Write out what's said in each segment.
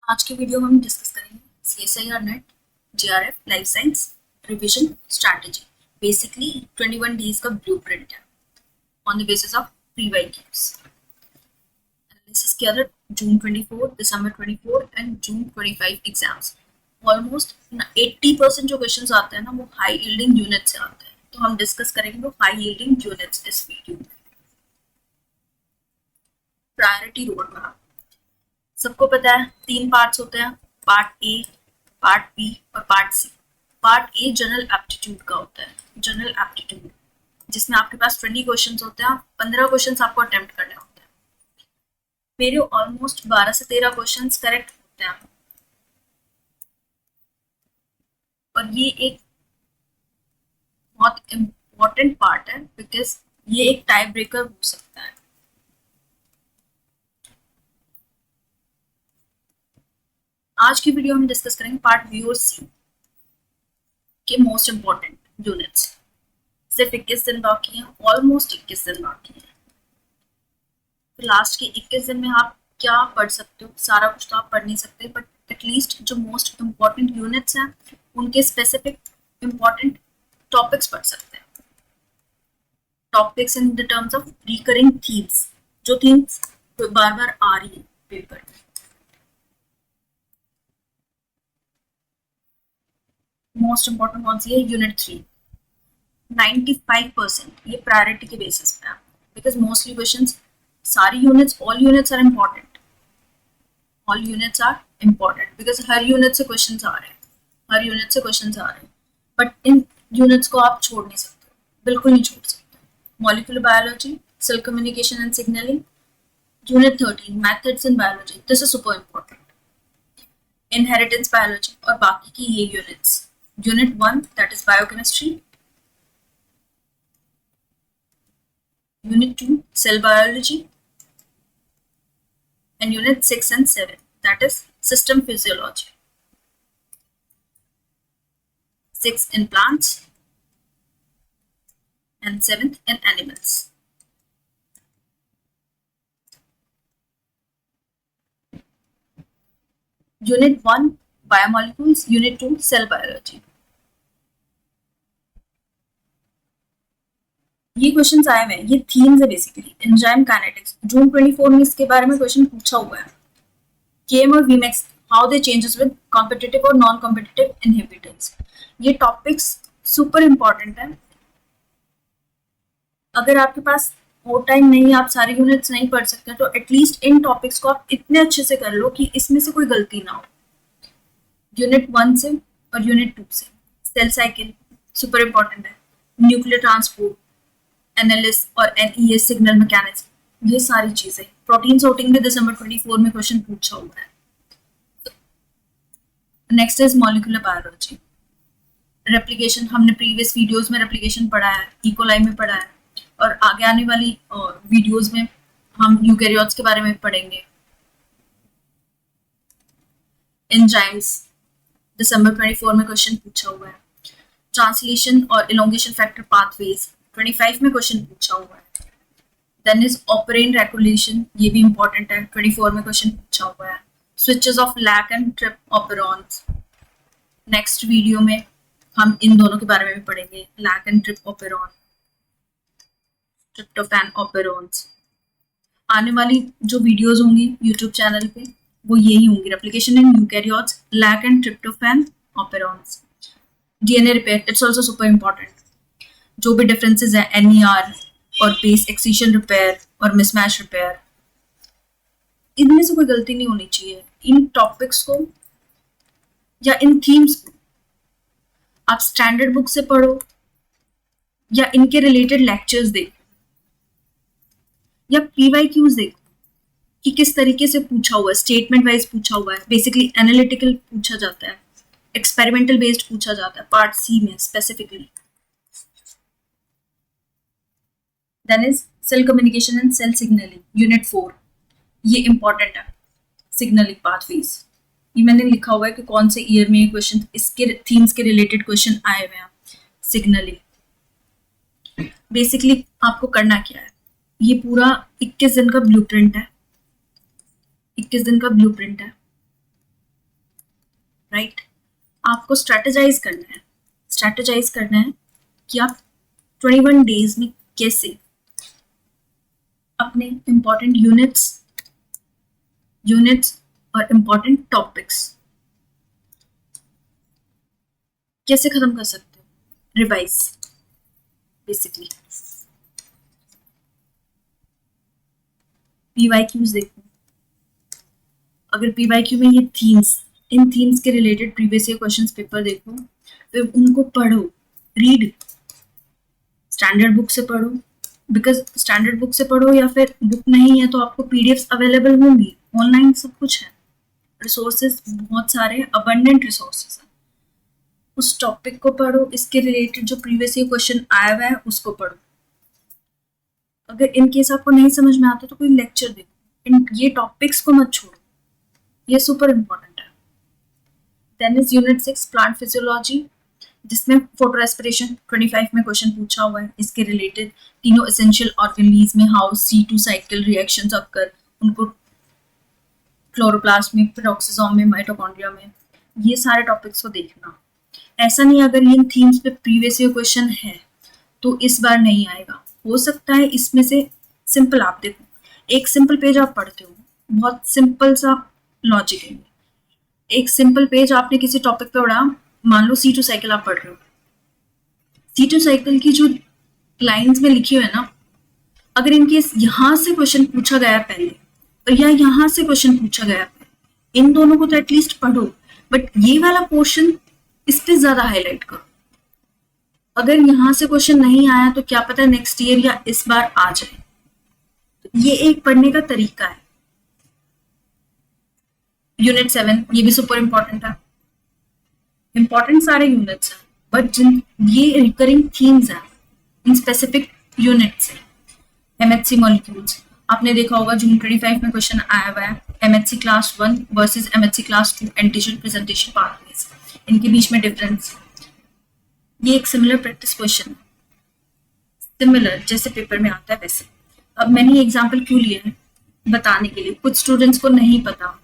आज की वीडियो में हम डिस्कस करेंगे CSIR NET JRF life science revision strategy. Basically 21 days का ब्लूप्रिंट है on the basis of PYQs. Analysis किया था June 24, December 24 and June 25 exams. Almost 80% जो क्वेश्चंस आते हैं ना वो हाई यील्डिंग यूनिट से आते हैं, तो हम डिस्कस करेंगे वो हाई यील्डिंग यूनिट्स इस वीडियो में। प्रायोरिटी रोड मैप सबको पता है, 3 पार्ट्स होते हैं, पार्ट ए, पार्ट बी और part C. Part A general aptitude का होता है, जनरल एप्टीट्यूड, जिसमें आपके पास 20 क्वेश्चंस होते हैं, 15 क्वेश्चंस आपको अटेम्प्ट करने होते हैं। मेरे ऑलमोस्ट 12 से 13 क्वेश्चंस करेक्ट होते हैं, और ये एक बहुत इम्पोर्टेंट पार्ट है बिकॉज ये एक टाई ब्रेकर हो सकता है। आज की वीडियो में डिस्कस करेंगे पार्ट बी और सी के मोस्ट इम्पोर्टेंट यूनिट्स। सिर्फ 21 दिन बाकी हैं, ऑलमोस्ट 21 दिन बाकी हैं। तो लास्ट के 21 दिन में आप क्या पढ़ सकते हो? सारा कुछ तो आप पढ़ नहीं सकते, बट एटलीस्ट जो मोस्ट इम्पॉर्टेंट यूनिट्स हैं उनके स्पेसिफिक इम्पॉर्टेंट टॉपिक्स पढ़ सकते हैं। Topics in the terms of recurring themes, जो थीम्स बार बार आ रही है पेपर में। मोस्ट इम्पॉर्टेंट कौन सी है? यूनिट 3। 95% ये प्रायोरिटी के बेसिस पे है, बिकॉज मोस्टली क्वेश्चंस, सारी units, all units are important, all units are important because हर यूनिट से क्वेश्चंस आ रहे हैं, हर यूनिट से क्वेश्चंस आ रहे हैं, बट इन यूनिट्स को आप छोड़ नहीं सकते, बिल्कुल नहीं छोड़ सकते। Molecular biology, cell communication and signalling, unit 13 methods in biology, this is super important. Inheritance biology और बाकी की ये units. Unit 1 that is biochemistry, Unit 2 cell biology, and Unit 6 and 7 that is system physiology. 6 in plants and 7th in animals. Unit 1 biomolecules, Unit 2 cell biology. ये questions आए हुए हैं, ये themes है बेसिकली। एंजाइम काइनेटिक्स, जून 24 में इसके बारे में क्वेश्चन पूछा हुआ है। केम और Vmax, how they changes with competitive और नॉन कॉम्पिटिटिव इनहिबिटर्स। ये टॉपिक्स सुपर इंपॉर्टेंट है। अगर आपके पास और टाइम नहीं, आप सारी यूनिट्स नहीं पढ़ सकते, तो एटलीस्ट इन टॉपिक्स को आप इतने अच्छे से कर लो कि इसमें से कोई गलती ना हो। यूनिट 1 से और यूनिट 2 से सेल साइकिल सुपर इंपॉर्टेंट है, न्यूक्लियर ट्रांसपोर्ट, एनएलएस और एनईएस सिग्नल मैकेनिज्म, ये सारी चीजें। प्रोटीन सॉर्टिंग में दिसंबर 24 में क्वेश्चन पूछा हुआ है। Next is molecular biology. Replication हमने प्रीवियस वीडियोस में रेप्लिकेशन पढ़ा है, इकोलाई में पढ़ा है, और आगे आने वाली वीडियोस में हम यूकैरियोट्स के बारे में पढ़ेंगे। एंजाइम्स दिसंबर 24 में क्वेश्चन पूछा हुआ है। ट्रांसलेशन और इलोंगेशन फैक्टर पाथवेज 25 में क्वेश्चन पूछा हुआ है। देन इज ऑपरेंट रेगुलेशन, ये भी इंपॉर्टेंट है, 24 में क्वेश्चन पूछा हुआ है। Switches of lac and trp operons, next video में हम इन दोनों के बारे में भी पढ़ेंगे, lac and trp operon, tryptophan operons. आने वाली जो वीडियोस होंगी यूट्यूब चैनल पे वो यही होंगी, replication in eukaryotes, lac and tryptophan operons. DNA repair, it's also super important. जो भी डिफरेंसेस है एनईआर और बेस एक्सीशन रिपेयर और मिसमैच रिपेयर, इनमें से कोई गलती नहीं होनी चाहिए। इन टॉपिक्स को या इन थीम्स को आप स्टैंडर्ड बुक से पढ़ो या इनके रिलेटेड लेक्चर्स देखो या पीवाईक्यूज देखो कि किस तरीके से पूछा हुआ है, स्टेटमेंट वाइज पूछा हुआ है, बेसिकली एनालिटिकल पूछा जाता है, एक्सपेरिमेंटल बेस्ड पूछा जाता है पार्ट सी में specifically. Then is cell communication and cell signalling, unit 4, ये इंपॉर्टेंट है। सिग्नलिंग पाथवेज, ये मैंने लिखा हुआ है कि कौन से ईयर में ये क्वेश्चन, इसके थीम्स के रिलेटेड क्वेश्चन आए हुए हैं। सिग्नलिंग बेसिकली आपको करना क्या है, ये पूरा 21 दिन का ब्लूप्रिंट है, 21 दिन का ब्लूप्रिंट है। राइट? आपको स्ट्रेटेजाइज करना है कि आप 21 डेज में कैसे अपने इंपॉर्टेंट यूनिट्स और इंपॉर्टेंट टॉपिक्स कैसे खत्म कर सकते हो, रिवाइज बेसिकली। पीवाईक्यूज देखो, अगर पीवाईक्यू में ये इन थीम्स के related previous year questions paper देखो, फिर उनको पढ़ो, रीड, स्टैंडर्ड बुक से पढ़ो, बिकॉज स्टैंडर्ड बुक से पढ़ो या फिर बुक नहीं है तो आपको पीडीएफ्स अवेलेबल होंगी, ऑनलाइन सब कुछ है, रिसोर्सेज बहुत सारे, अबंडेंट रिसोर्सेज है। उस टॉपिक को पढ़ो, इसके रिलेटेड जो प्रीवियस ईयर क्वेश्चन आया हुआ है उसको पढ़ो। अगर इन केस आपको नहीं समझ में आता तो कोई लेक्चर देखो, ये टॉपिक्स को मत छोड़ो, ये सुपर इंपॉर्टेंट है। Then is unit 6 plant physiology, जिसमें फोटो रेस्पिरेशन 25 में क्वेश्चन पूछा हुआ है। इसके रिलेटेड तीनों एसेंशियल ऑर्गेनिज में how C2 cycle reactions occur, उनको क्लोरोप्लास्ट में, पेरोक्सिसोम में, माइटोकॉन्ड्रिया में, ये सारे टॉपिक्स को देखना। ऐसा नहीं अगर इन थीम्स पे प्रीवियस ईयर क्वेश्चन है तो इस बार नहीं आएगा, हो सकता है इसमें से सिंपल आप देखो, एक सिंपल पेज आप पढ़ते हो, बहुत सिंपल सा लॉजिक है, एक सिंपल पेज आपने किसी टॉपिक पे पढ़ा, मान लो C2 साइकिल आप पढ़ रहे हो, C2 साइकिल की जो लाइंस में लिखी हुई है ना, अगर इनके यहां से क्वेश्चन पूछा गया पहले और या यहां से क्वेश्चन पूछा गया, इन दोनों को तो एटलीस्ट पढ़ो, बट ये वाला पोर्शन इस पे ज्यादा हाईलाइट करो। अगर यहां से क्वेश्चन नहीं आया तो क्या पता नेक्स्ट ईयर या इस बार आ जाए, तो ये एक पढ़ने का तरीका है। यूनिट 7 ये भी सुपर इंपॉर्टेंट है, इंपॉर्टेंट सारे यूनिट्स हैं, बट जिन ये रिकरिंग थीम्स हैं इन स्पेसिफिक यूनिट्स है। MHC मॉलिक्यूल्स आपने देखा होगा, जून 25 में क्वेश्चन आया हुआ है, MHC class 1 versus MHC class 2 antigen presentation pathways, इनके बीच में डिफरेंस। ये एक सिमिलर प्रैक्टिस क्वेश्चन है, सिमिलर जैसे पेपर में आता है वैसे। अब मैंने ये एग्जाम्पल क्यों लिया है, बताने के लिए, कुछ स्टूडेंट्स को नहीं पता।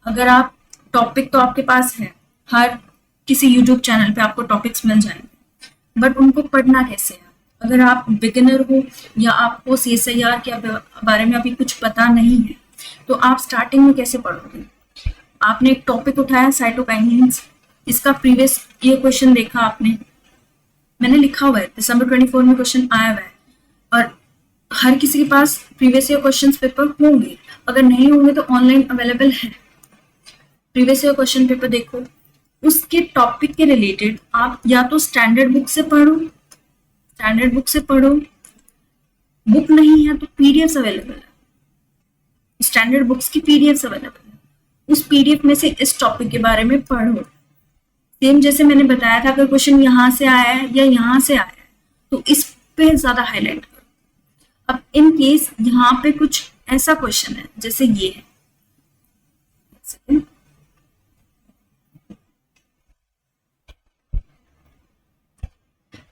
अगर आप टॉपिक तो आपके पास है, हर किसी यूट्यूब चैनल पे आपको टॉपिक्स मिल जाएंगे, बट उनको पढ़ना कैसे है। अगर आप बिगिनर हो या आपको CSIR के बारे में अभी कुछ पता नहीं है तो आप स्टार्टिंग में कैसे पढ़ोगे। आपने एक टॉपिक उठाया साइटोकाइनेस, इसका प्रीवियस ये क्वेश्चन देखा आपने, मैंने लिखा हुआ है दिसंबर 24 में क्वेश्चन आया हुआ है, और हर किसी के पास प्रीवियस ईयर क्वेश्चन पेपर होंगे, अगर नहीं होंगे तो ऑनलाइन अवेलेबल है। प्रीवियस ईयर क्वेश्चन पेपर देखो, उसके टॉपिक के रिलेटेड आप या तो स्टैंडर्ड बुक से पढ़ो, बुक नहीं है तो पीडीएफ अवेलेबल है, स्टैंडर्ड बुक्स की पीडीएफ अवेलेबल है, उस पीडीएफ में से इस टॉपिक के बारे में पढ़ो। सेम जैसे मैंने बताया था, अगर क्वेश्चन यहाँ से आया है या यहाँ से आया है तो इस पे ज्यादा हाईलाइट करो। अब इन केस यहाँ पे कुछ ऐसा क्वेश्चन है जैसे ये है,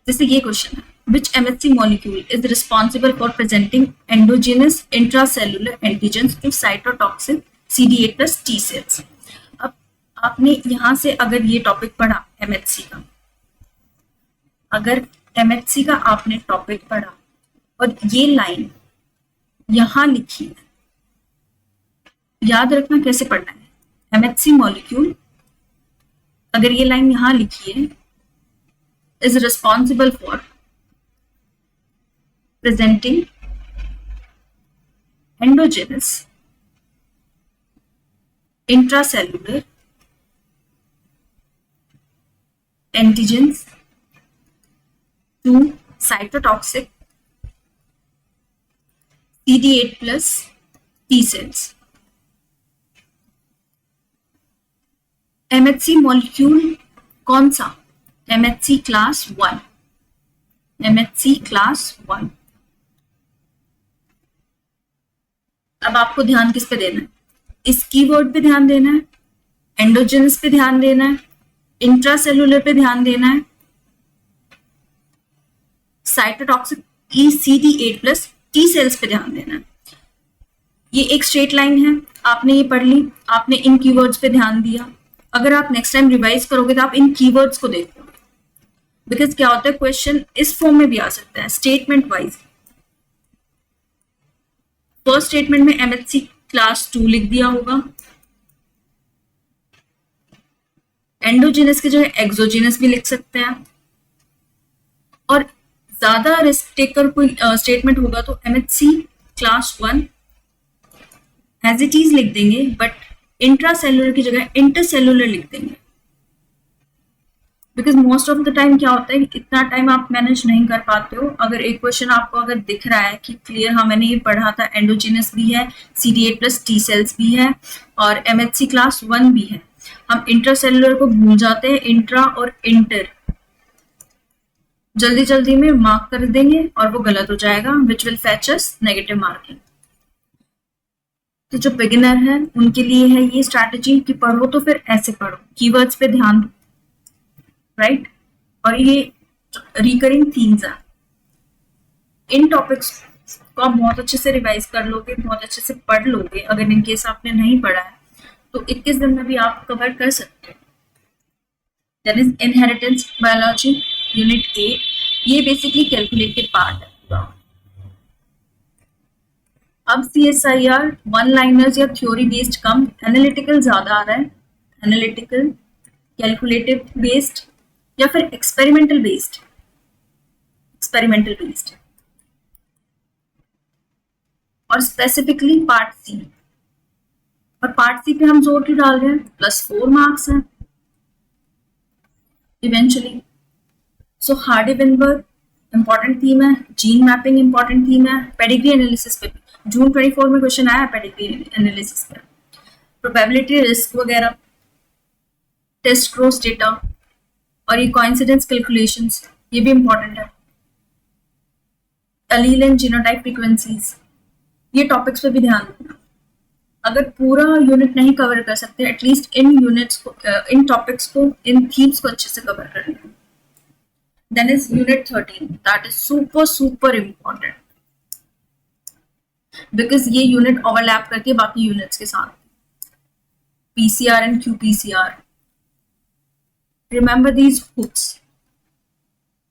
जैसे ये क्वेश्चन है, which MHC molecule is responsible for presenting endogenous intracellular antigens to cytotoxic CD8 plus T cells। अब आपने यहां से अगर ये टॉपिक पढ़ा MHC का, अगर MHC का आपने टॉपिक पढ़ा और ये लाइन यहां लिखी है, याद रखना कैसे पढ़ना है। MHC मॉलिक्यूल, अगर ये लाइन यहां लिखी है, is responsible for presenting endogenous intracellular antigens to cytotoxic CD8 plus T cells। MHC molecule कौन सा, MHC क्लास 1, MHC क्लास 1। अब आपको ध्यान किस पे देना है, इस कीवर्ड पे ध्यान देना है, एंडोजेनस पे ध्यान देना है, इंट्रासेलुलर पे ध्यान देना है, cytotoxic CD8 plus T sales पे ध्यान देना है। ये एक स्ट्रेट लाइन है, आपने ये पढ़ ली, आपने इन कीवर्ड्स पे ध्यान दिया। अगर आप नेक्स्ट टाइम रिवाइज करोगे तो आप इन कीवर्ड्स को देखोगे, बिकॉज क्या होता है क्वेश्चन इस फॉर्म में भी आ सकता है स्टेटमेंट वाइज। फर्स्ट स्टेटमेंट में एमएचसी क्लास 2 लिख दिया होगा, एंडोजीनस की जगह एक्सोजीनस भी लिख सकते हैं, और ज्यादा रिस्क टेकर कोई स्टेटमेंट होगा तो MHC class 1 as it is लिख देंगे, बट इंट्रासेलुलर की जगह इंटरसेलुलर लिख देंगे, because most of the time क्या होता है इतना टाइम आप मैनेज नहीं कर पाते हो। अगर एक क्वेश्चन आपको अगर दिख रहा है कि क्लियर हाँ मैंने ये पढ़ा था, एंडोजीनस भी है, CD8 प्लस टी सेल्स भी है, और एमएचसी क्लास 1 भी है, हम इंटरसेलुलर को भूल जाते हैं, इंट्रा और इंटर जल्दी जल्दी में मार्क कर देंगे और वो गलत हो जाएगा, which will fetch us negative marking. तो जो बिगिनर है उनके लिए है ये स्ट्रैटेजी कि पढ़ो तो फिर ऐसे पढ़ो, कीवर्ड्स पे ध्यान दो, राइट। और ये रिकरिंग थीम्स है, इन टॉपिक्स को आप बहुत अच्छे से रिवाइज कर लोगे, बहुत अच्छे से पढ़ लोगे। अगर इन केस आपने नहीं पढ़ा है तो 21 दिन में भी आप कवर कर सकते हो। Then is inheritance biology unit 8, ये बेसिकली कैलकुलेटेड पार्ट है पूरा। अब CSIR वन लाइनर्स या थ्योरी बेस्ड कम, एनालिटिकल ज्यादा आ रहा है, एनालिटिकल, कैलकुलेटिव बेस्ड या फिर एक्सपेरिमेंटल बेस्ड, एक्सपेरिमेंटल बेस्ड, और स्पेसिफिकली पार्ट सी। और पार्ट सी पे हम जोर क्यों डाल रहे हैं, +4 मार्क्स है इवेंचुअली। सो हार्डी-विनबर्ग इंपॉर्टेंट थीम है, जीन मैपिंग इंपॉर्टेंट थीम है, पेडिग्री एनालिसिस पे जून 24 में क्वेश्चन आया पेडिग्री एनालिसिस पे, प्रोबेबिलिटी रिस्क वगैरह, टेस्ट क्रॉस डेटा, और ये कोइंसिडेंस कैलकुलेशंस ये भी इंपॉर्टेंट है, एलील एंड जीनोटाइप फ्रीक्वेंसीज, ये टॉपिक्स पे भी ध्यान देना। अगर पूरा यूनिट नहीं कवर कर सकते एटलीस्ट इन यूनिट्स को, इन टॉपिक्स को, इन थीम्स को अच्छे से कवर कर लेना। Then is unit 13, that is super super important, because ये यूनिट ओवरलैप करती है बाकी यूनिट्स के साथ, PCR and QPCR। Remember these hooks,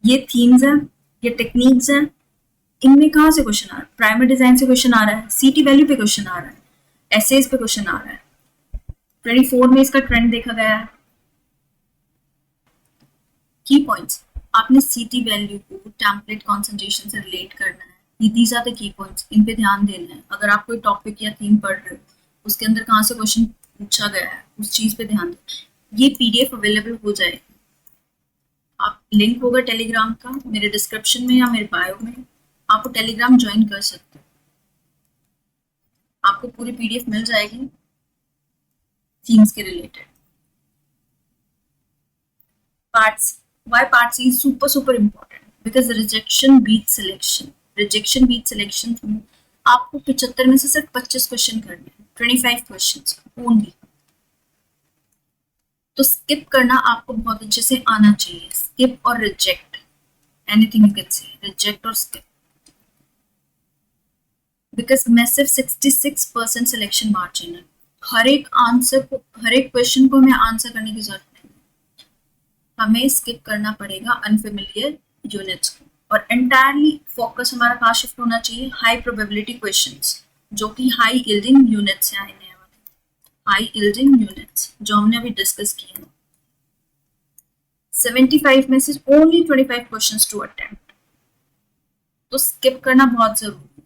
ये थीम्स हैं, ये टेक्निक्स हैं, इनमें कहाँ से क्वेश्चन आ रहा है, प्राइमरी डिजाइन से क्वेश्चन आ रहा है, CT वैल्यू पे क्वेश्चन आ रहा है, एसेज पे क्वेश्चन आ रहा है, 24 में इसका ट्रेंड देखा गया है। की पॉइंट्स, आपने CT वैल्यू को टेम्पलेट कॉन्सेंट्रेशन से रिलेट करना है, ये these are the key points, इन पे ध्यान देना है। अगर आप कोई टॉपिक या थीम पढ़ रहे हो उसके अंदर कहाँ से क्वेश्चन पूछा गया है उस चीज पे ध्यान दें। ये PDF अवेलेबल हो जाएगी, आप लिंक होगा टेलीग्राम का मेरे डिस्क्रिप्शन में या मेरे बायो में, आप टेलीग्राम ज्वाइन कर सकते हो, आपको पूरी PDF मिल जाएगी थीम्स के related. Parts, why part C super super important, because rejection beat selection, rejection beat selection through आपको 75 में से सिर्फ 25 क्वेश्चन करने हैं, 25 क्वेश्चंस ओनली। तो स्किप करना आपको बहुत अच्छे से आना चाहिए, स्किप और reject, anything you can say, reject और skip, because massive 66% selection margin है। हर एक आंसर को, हर एक क्वेश्चन को हमें आंसर करने की जरूरत नहीं है, हमें स्किप करना पड़ेगा अनफेमिलियर यूनिट्स को, और एंटायरली फोकस हमारा कहाँ शिफ्ट होना चाहिए, हाई प्रोबेबिलिटी क्वेश्चंस, जो कि हाई यील्डिंग यूनिट्स से आने वाले, हाई यील्डिंग यूनिट्स जो हमने अभी डिस्कस किए हैं। 75 में से ओनली 25 क्वेश्चंस टू अटेम्प्ट, तो स्किप करना बहुत जरूरी है।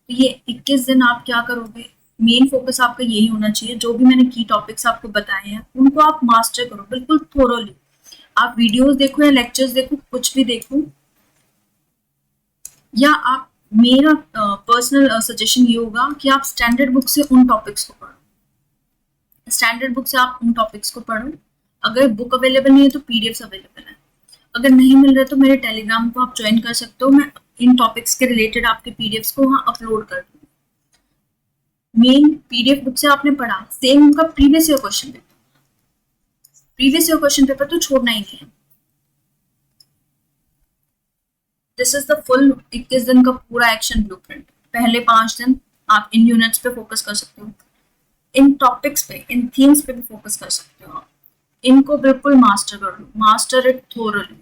तो ये 21 दिन आप क्या करोगे, मेन फोकस आपका यही होना चाहिए, जो भी मैंने की टॉपिक्स आपको बताए हैं उनको आप मास्टर करो बिल्कुल थोरोली। आप वीडियोस देखो या लेक्चर्स देखो, कुछ भी देखो, या आप, मेरा पर्सनल सजेशन ये होगा कि आप स्टैंडर्ड बुक से उन टॉपिक्स को पढ़ो, स्टैंडर्ड बुक से आप उन टॉपिक्स को पढ़ो। अगर बुक अवेलेबल नहीं है तो PDFs अवेलेबल है, अगर नहीं मिल रहा तो मेरे टेलीग्राम को आप ज्वाइन कर सकते हो, मैं इन टॉपिक्स के रिलेटेड आपके PDFs को वहाँ अपलोड कर दूँगी। मेन PDF बुक से आपने पढ़ा, सेम उनका previous year question paper, previous year question paper तो छोड़ना ही नहीं है। दिस इज द फुल 21 दिन का पूरा एक्शन ब्लूप्रिंट। पहले 5 दिन आप इन यूनिट्स पे फोकस कर सकते हो, इन टॉपिक्स पे, इन थीम्स पे भी फोकस कर सकते हो, इनको बिल्कुल मास्टर कर लो, मास्टर इट थोरली।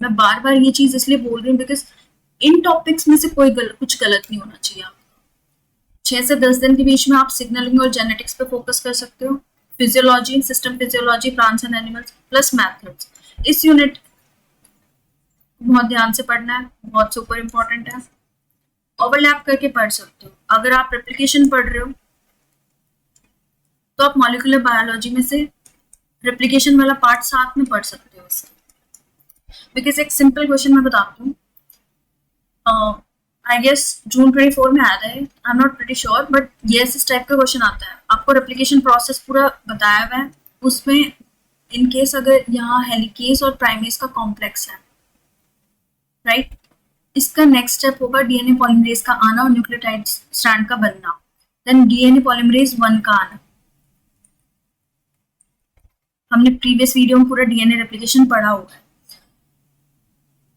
मैं बार बार ये चीज इसलिए बोल रही हूँ बिकॉज इन टॉपिक्स में से कोई कुछ गलत नहीं होना चाहिए। 6 से 10 दिन के बीच में आप सिग्नलिंग और जेनेटिक्स पे फोकस कर सकते हो, physiology, system physiology, plants and animals plus methods. इस यूनिट बहुत ध्यान से पढ़ना है, बहुत सुपर इंपॉर्टेंट है। ओवरलैप करके पढ़ सकते हो। अगर आप रेप्लिकेशन पढ़ रहे हो तो आप मॉलिक्यूलर बायोलॉजी में से रेप्लिकेशन वाला पार्ट साथ में पढ़ सकते हो उससे। बिकॉज एक सिंपल क्वेश्चन मैं बताती हूँ, आई गेस जून 24 में आया था, I am not pretty sure, but yes इस टाइप का क्वेश्चन आता है। आपको रेप्लिकेशन प्रोसेस पूरा बताया हुआ है, उसमें इन केस अगर यहाँ हेलिकेस और प्राइमेस का कॉम्प्लेक्स है, राइट, इसका नेक्स्ट स्टेप होगा डीएनए पॉलीमरेज का आना और न्यूक्लियोटाइड स्ट्रैंड का बनना, देन डीएनए पॉलीमरेज 1 का आना। हमने प्रीवियस वीडियो में पूरा डीएनए रेप्लिकेशन पढ़ा हुआ है।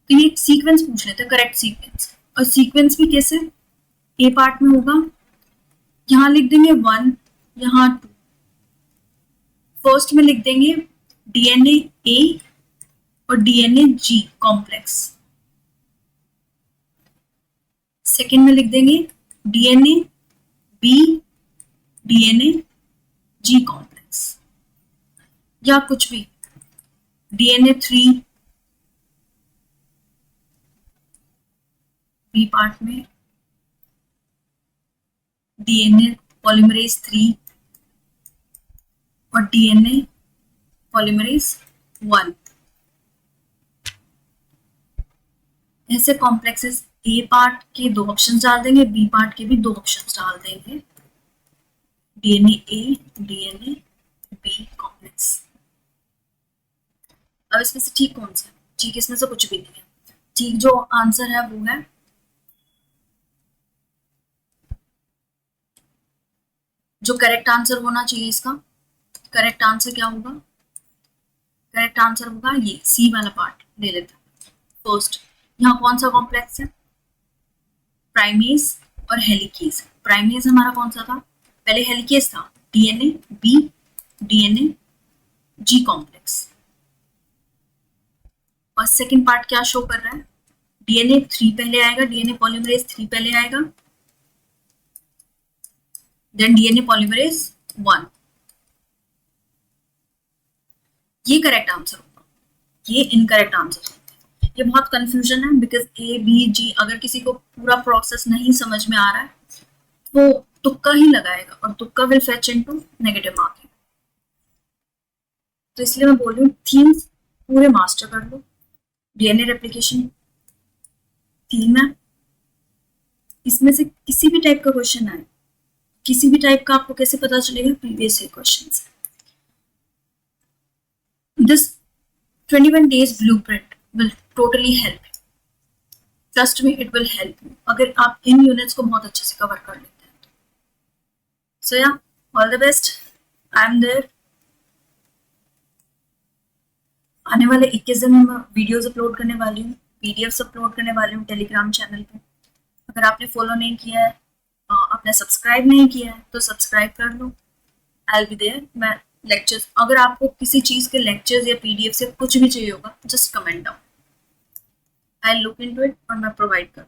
तो ये सीक्वेंस पूछ लेते हैं, करेक्ट सीक्वेंस। और सीक्वेंस भी कैसे, ए पार्ट में होगा, यहां लिख देंगे 1, यहां 2। फर्स्ट में लिख देंगे डीएनए ए और डीएनए जी कॉम्प्लेक्स। सेकेंड में लिख देंगे डीएनए बी डीएनए जी कॉम्प्लेक्स, या कुछ भी, डीएनए 3 बी पार्ट में, डीएनए पॉलीमरेज 3 और डीएनए पॉलीमरेज 1। ऐसे कॉम्प्लेक्सेस ए पार्ट के 2 ऑप्शंस डाल देंगे, बी पार्ट के भी 2 ऑप्शंस डाल देंगे, डीएनए ए डीएनए बी कॉम्प्लेक्स। अब इसमें से ठीक कौन सा है? ठीक इसमें से कुछ भी नहीं है। ठीक जो आंसर है वो है जो करेक्ट आंसर होना चाहिए इसका, करेक्ट आंसर क्या होगा, करेक्ट आंसर होगा ये सी वाला पार्ट ले लेते हैं। फर्स्ट यहाँ कौन सा कॉम्प्लेक्स है, प्राइमेस और हेलिकेस। प्राइमेस हमारा कौन सा था, पहले हेलिकेस था, डीएनए बी डीएनए जी कॉम्प्लेक्स। और सेकंड पार्ट क्या शो कर रहा है, डीएनए 3 पहले आएगा, डीएनए पॉलीमरेज 3 पहले आएगा, देन डीएनए पॉलीमरेज 1। ये करेक्ट आंसर होगा, ये इनकरेक्ट आंसर होगा। ये बहुत कंफ्यूजन है बिकॉज ए बी जी, अगर किसी को पूरा प्रोसेस नहीं समझ में आ रहा है वो तुक्का ही लगाएगा और तुक्का will fetch into negative marking. तो इसलिए मैं बोल रही हूँ थीम्स पूरे मास्टर कर लो। डीएनए रेप्लिकेशन थीम है, इसमें से किसी भी टाइप का क्वेश्चन आए, किसी भी टाइप का, आपको कैसे पता चलेगा, previous year questions. This 21 days blueprint will totally help you. Trust me, it will help you. अगर आप इन यूनिट्स को बहुत अच्छे से कवर कर लेते हैं तो। So yeah, all the best. I'm there. आने वाले 21 दिन में वीडियोस अपलोड करने वाली हूँ, पीडीएफ्स अपलोड करने वाली हूँ टेलीग्राम चैनल पे। अगर आपने फॉलो नहीं किया है, आपने सब्सक्राइब नहीं किया है तो सब्सक्राइब कर लो। I will be there. मैं लेक्चर्स, अगर आपको किसी चीज के लेक्चर्स या पीडीएफ से कुछ भी चाहिए होगा, just comment down, I look into it और मैं प्रोवाइड करूँ।